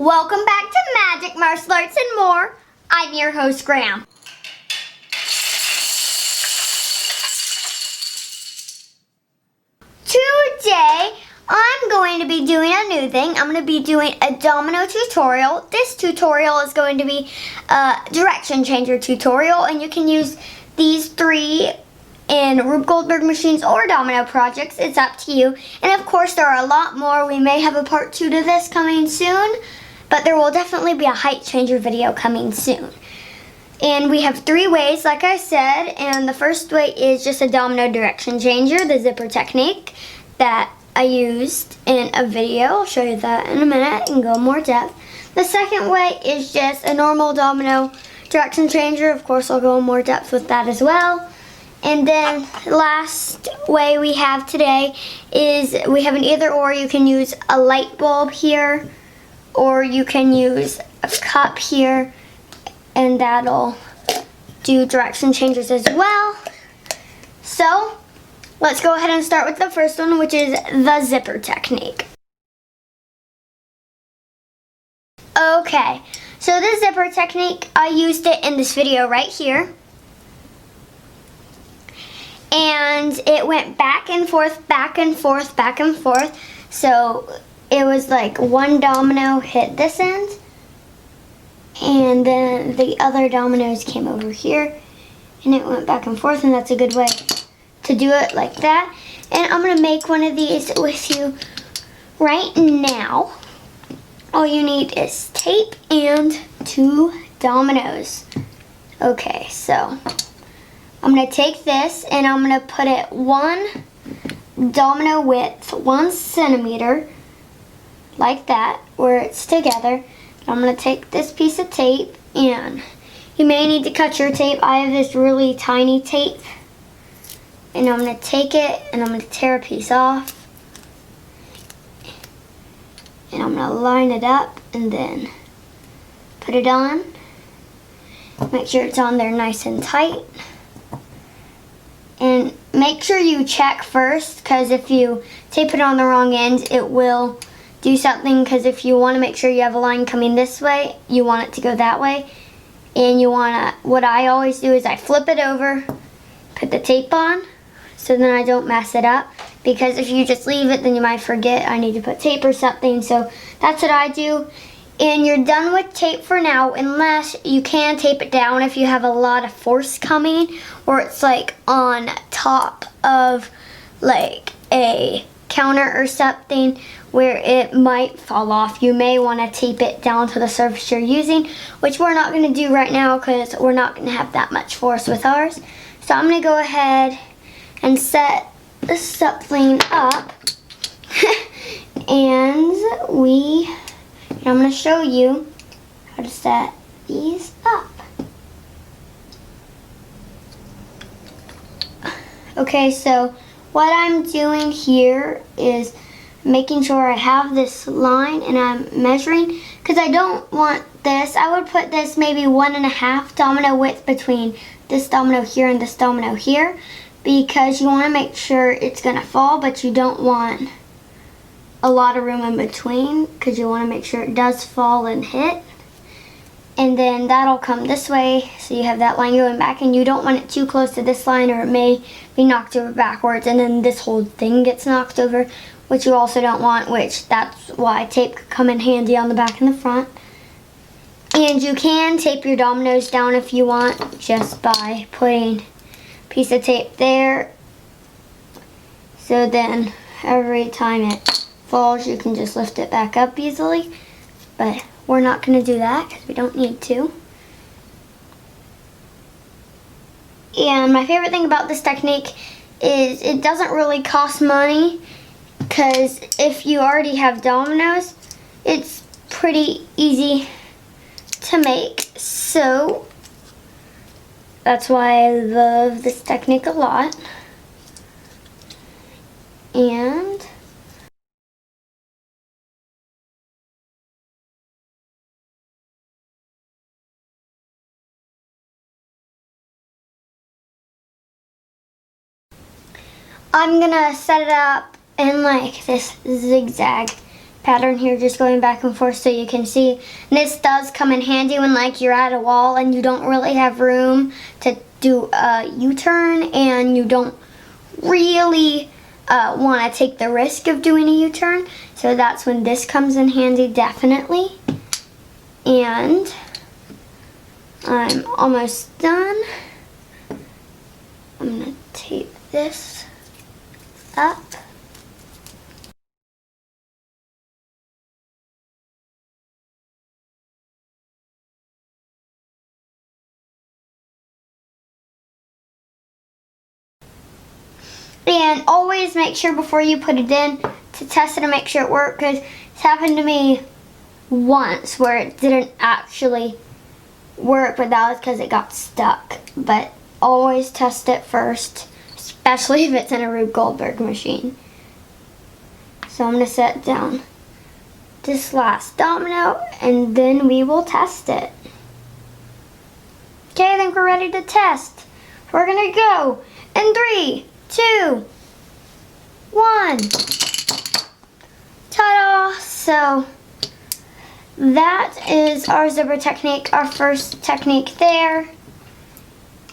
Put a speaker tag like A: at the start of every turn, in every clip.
A: Welcome back to Magic Martial Arts and More. I'm your host, Graham. Today, I'm going to be doing a new thing. I'm going to be doing a domino tutorial. This tutorial is going to be a direction changer tutorial, and you can use these three in Rube Goldberg machines or domino projects. It's up to you. And of course, there are a lot more. We may have a part 2 to this coming soon, but there will definitely be a height changer video coming soon. And we have 3 ways, like I said, and the first way is just a domino direction changer, the zipper technique that I used in a video. I'll show you that in a minute and go more depth. The second way is just a normal domino direction changer. Of course, I'll go in more depth with that as well. And then last way we have today is we have an either or. You can use a light bulb here, or you can use a cup here, and that'll do direction changes as well. So let's go ahead and start with the first one, which is the zipper technique. Okay, so the zipper technique, I used it in this video right here. And it went back and forth, back and forth, back and forth. So it was like one domino hit this end, and then the other dominoes came over here, and it went back and forth, and that's a good way to do it like that. And I'm going to make one of these with you right now. All you need is tape and 2 dominoes. Okay, so I'm going to take this and I'm going to put it 1 domino width, 1 centimeter, like that, where it's together. I'm going to take this piece of tape, and you may need to cut your tape. I have this really tiny tape, and I'm going to take it and I'm going to tear a piece off, and I'm going to line it up and then put it on. Make sure it's on there nice and tight. And make sure you check first, because if you tape it on the wrong end, it will do something. Because if you want to make sure you have a line coming this way, you want it to go that way. And you want to, what I always do is I flip it over, put the tape on, so then I don't mess it up. Because if you just leave it, then you might forget I need to put tape or something. So that's what I do. And you're done with tape for now, unless you can tape it down if you have a lot of force coming, or it's like on top of like a counter or something where it might fall off. You may want to tape it down to the surface you're using, which we're not going to do right now because we're not going to have that much force with ours. So I'm going to go ahead and set this something up and I'm going to show you how to set these up. Okay, so what I'm doing here is making sure I have this line, and I'm measuring, because I don't want this. I would put this maybe 1.5 domino width between this domino here and this domino here, because you want to make sure it's going to fall, but you don't want a lot of room in between, because you want to make sure it does fall and hit. And then that'll come this way, so you have that line going back, and you don't want it too close to this line, or it may be knocked over backwards, and then this whole thing gets knocked over, which you also don't want, which that's why tape could come in handy on the back and the front. And you can tape your dominoes down if you want, just by putting a piece of tape there. So then every time it falls, you can just lift it back up easily. But we're not going to do that because we don't need to. And my favorite thing about this technique is it doesn't really cost money, because if you already have dominoes, it's pretty easy to make. So that's why I love this technique a lot. And I'm gonna set it up in like this zigzag pattern here, just going back and forth so you can see. And this does come in handy when like you're at a wall and you don't really have room to do a U-turn, and you don't really want to take the risk of doing a U-turn. So that's when this comes in handy, definitely. And I'm almost done. I'm going to tape this up. And always make sure before you put it in to test it and make sure it works, because it's happened to me once where it didn't actually work, but that was because it got stuck. But always test it first, especially if it's in a Rube Goldberg machine. So I'm going to set down this last domino and then we will test it. Okay, I think we're ready to test. We're going to go in 3, 2, 1. Ta-da! So that is our zipper technique, our first technique there.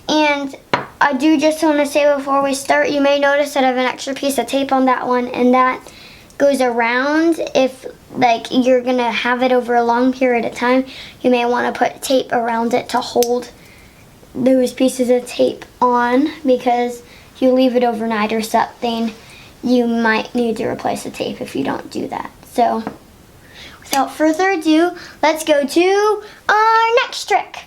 A: And I do just want to say before we start, you may notice that I have an extra piece of tape on that one, and that goes around. If like you're gonna have it over a long period of time, you may want to put tape around it to hold those pieces of tape on, because if you leave it overnight or something, you might need to replace the tape if you don't do that. So without further ado, let's go to our next trick.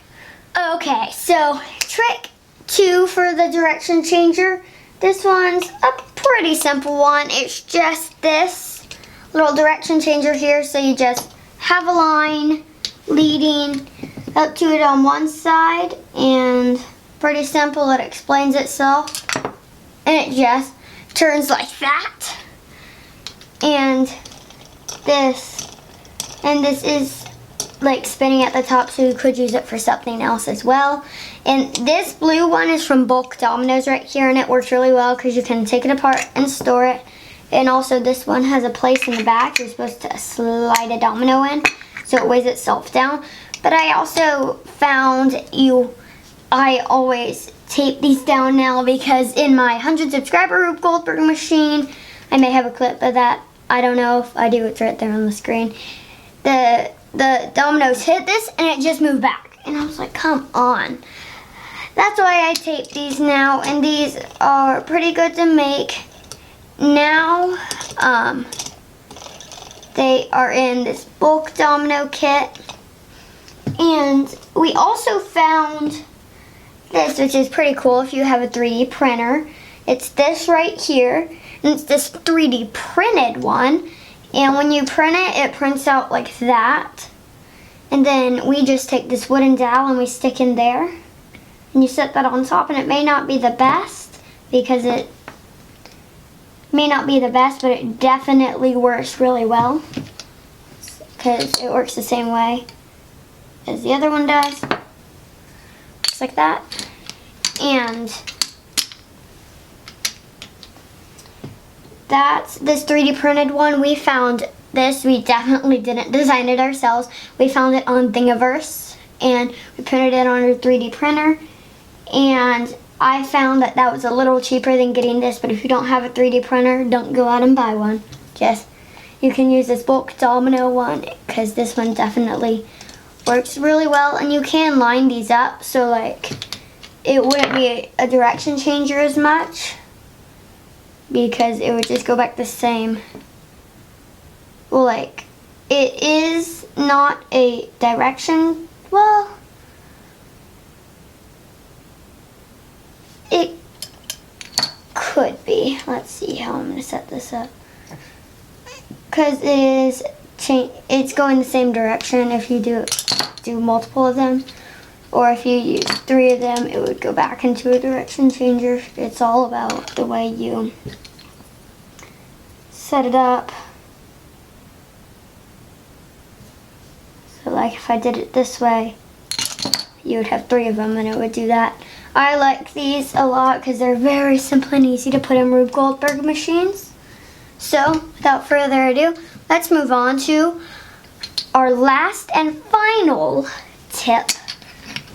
A: Okay, so trick 2 for the direction changer. This one's a pretty simple one. It's just this little direction changer here. So you just have a line leading up to it on one side, and pretty simple. It explains itself, and it just turns like that. And this is like spinning at the top, so you could use it for something else as well. And this blue one is from Bulk Dominoes right here, and it works really well because you can take it apart and store it. And also this one has a place in the back you're supposed to slide a domino in, so it weighs itself down. But I also found I always tape these down now, because in my 100 subscriber Rube Goldberg machine, I may have a clip of that. I don't know if I do, it's right there on the screen. The dominoes hit this and it just moved back. And I was like, come on. That's why I tape these now, and these are pretty good to make. Now, they are in this bulk domino kit. And we also found this, which is pretty cool if you have a 3D printer. It's this right here, and it's this 3D printed one. And when you print it, it prints out like that. And then we just take this wooden dowel and we stick in there. And you set that on top, and it may not be the best, because it may not be the best, but it definitely works really well, because it works the same way as the other one does. Just like that. And that's this 3D printed one. We found this. We definitely didn't design it ourselves. We found it on Thingiverse, and we printed it on our 3D printer. And I found that that was a little cheaper than getting this, but if you don't have a 3D printer, don't go out and buy one. You can use this bulk domino one, because this one definitely works really well. And you can line these up, so like it wouldn't be a direction changer as much, because it would just go back the same. Well, like, it is not a direction, well, it could be. Let's see how I'm going to set this up. Because it's going the same direction if you do multiple of them. Or if you use 3 of them, it would go back into a direction changer. It's all about the way you set it up. So like if I did it this way, you would have 3 of them and it would do that. I like these a lot because they're very simple and easy to put in Rube Goldberg machines. So without further ado, let's move on to our last and final tip,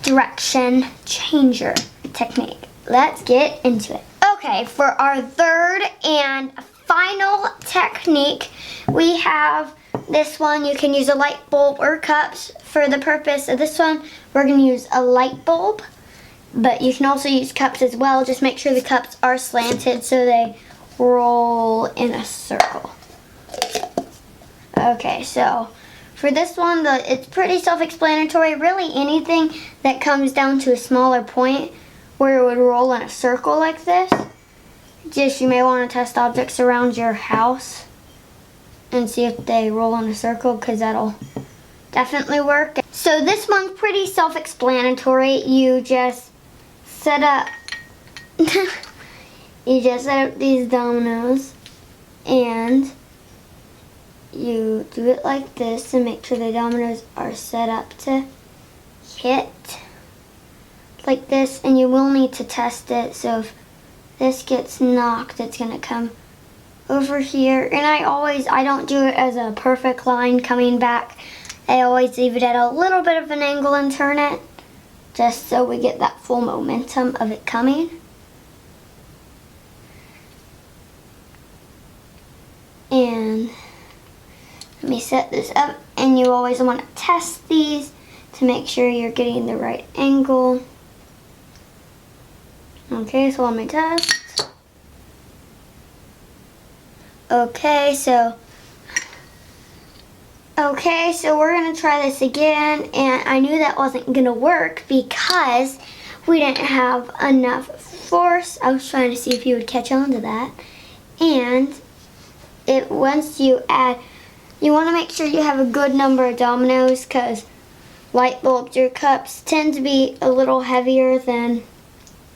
A: direction changer technique. Let's get into it. Okay, for our third and final technique, we have this one. You can use a light bulb or cups. For the purpose of this one, we're going to use a light bulb, but you can also use cups as well. Just make sure the cups are slanted so they roll in a circle. Okay, so for this one, it's pretty self-explanatory. Really, anything that comes down to a smaller point where it would roll in a circle like this. Just, you may want to test objects around your house and see if they roll in a circle, because that'll definitely work. So this one's pretty self-explanatory. You just set up these dominoes, and you do it like this to make sure the dominoes are set up to hit like this, and you will need to test it. So if this gets knocked, it's gonna come over here. And I don't do it as a perfect line coming back. I always leave it at a little bit of an angle and turn it, just so we get that full momentum of it coming. And let me set this up, and you always want to test these to make sure you're getting the right angle. Okay, so let me test. Okay, so we're gonna try this again, and I knew that wasn't gonna work because we didn't have enough force. I was trying to see if you would catch on to that. And once you add, you want to make sure you have a good number of dominoes, because light bulbs or cups tend to be a little heavier than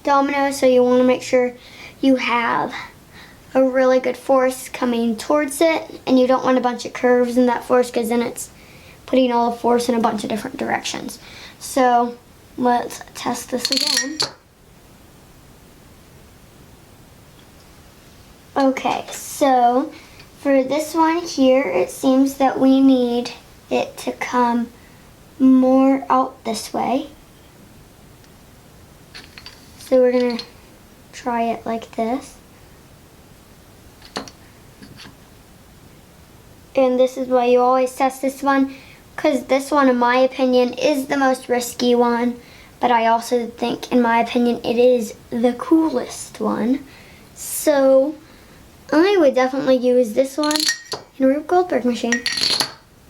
A: dominoes, so you want to make sure you have a really good force coming towards it, and you don't want a bunch of curves in that force, because then it's putting all the force in a bunch of different directions. So let's test this again. Okay, so for this one here, it seems that we need it to come more out this way. So we're gonna try it like this. And this is why you always test this one, because this one, in my opinion, is the most risky one, but I also think, in my opinion, it is the coolest one. So I would definitely use this one in a Rube Goldberg machine.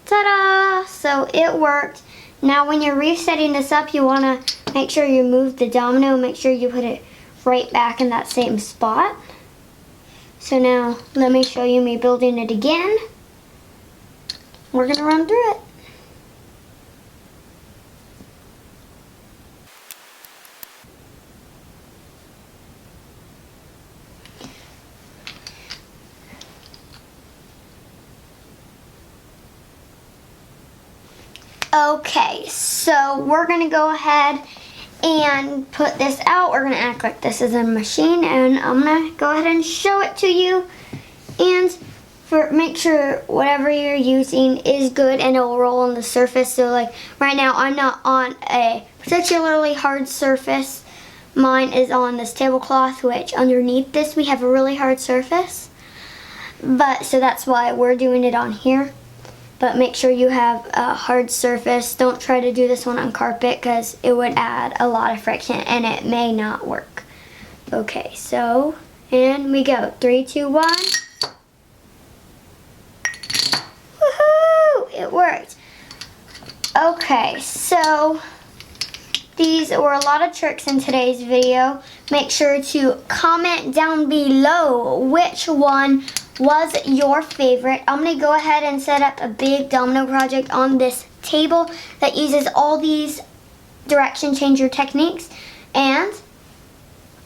A: Ta-da! So it worked. Now when you're resetting this up, you want to make sure you move the domino, make sure you put it right back in that same spot. So now let me show you me building it again. We're going to run through it. Okay, so we're going to go ahead and put this out. We're going to act like this is a machine, and I'm going to go ahead and show it to you. And make sure whatever you're using is good and it will roll on the surface. So like right now, I'm not on a particularly hard surface. Mine is on this tablecloth, which underneath this we have a really hard surface. So that's why we're doing it on here. But make sure you have a hard surface. Don't try to do this one on carpet, because it would add a lot of friction and it may not work. Okay, so, and we go. 3, 2, 1. Woohoo! It worked. Okay, so these were a lot of tricks in today's video. Make sure to comment down below which one was your favorite. I'm going to go ahead and set up a big domino project on this table that uses all these direction changer techniques. And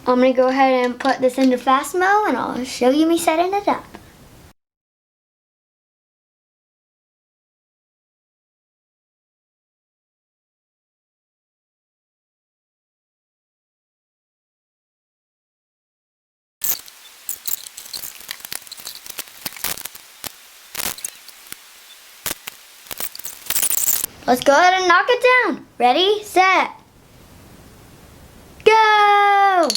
A: I'm going to go ahead and put this into Fastmo, and I'll show you me setting it up. Let's go ahead and knock it down. Ready, set, go!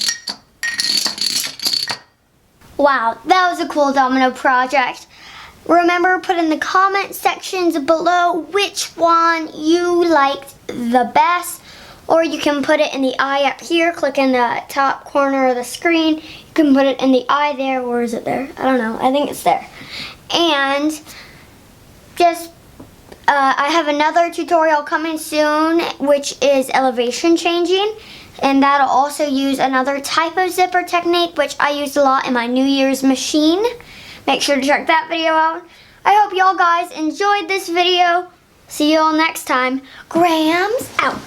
A: Wow, that was a cool domino project. Remember, put in the comment sections below which one you liked the best. Or you can put it in the eye up here. Click in the top corner of the screen. You can put it in the eye there. Or is it there? I don't know. I think it's there. And just, I have another tutorial coming soon, which is elevation changing. And that'll also use another type of zipper technique, which I used a lot in my New Year's machine. Make sure to check that video out. I hope y'all guys enjoyed this video. See you all next time. Grams out.